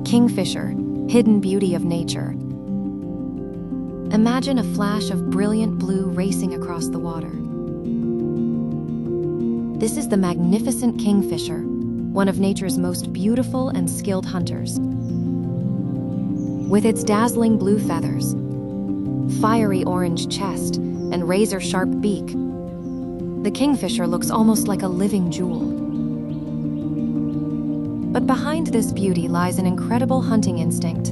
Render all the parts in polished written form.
Kingfisher, hidden beauty of nature. Imagine a flash of brilliant blue racing across the water. This is the magnificent kingfisher, one of nature's most beautiful and skilled hunters. With its dazzling blue feathers, fiery orange chest, and razor-sharp beak, the kingfisher looks almost like a living jewel. But behind this beauty lies an incredible hunting instinct.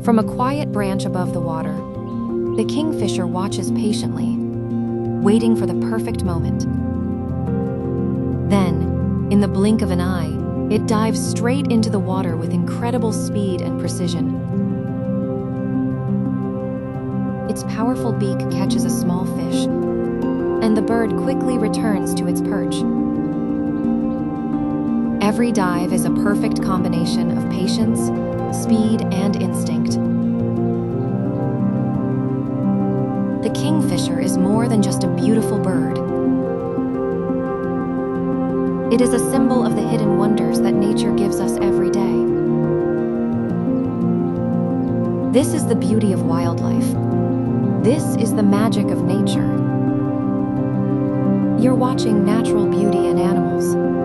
From a quiet branch above the water, the kingfisher watches patiently, waiting for the perfect moment. Then, in the blink of an eye, it dives straight into the water with incredible speed and precision. Its powerful beak catches a small fish, and the bird quickly returns to its perch. Every dive is a perfect combination of patience, speed, and instinct. The kingfisher is more than just a beautiful bird. It is a symbol of the hidden wonders that nature gives us every day. This is the beauty of wildlife. This is the magic of nature. You're watching natural beauty in animals.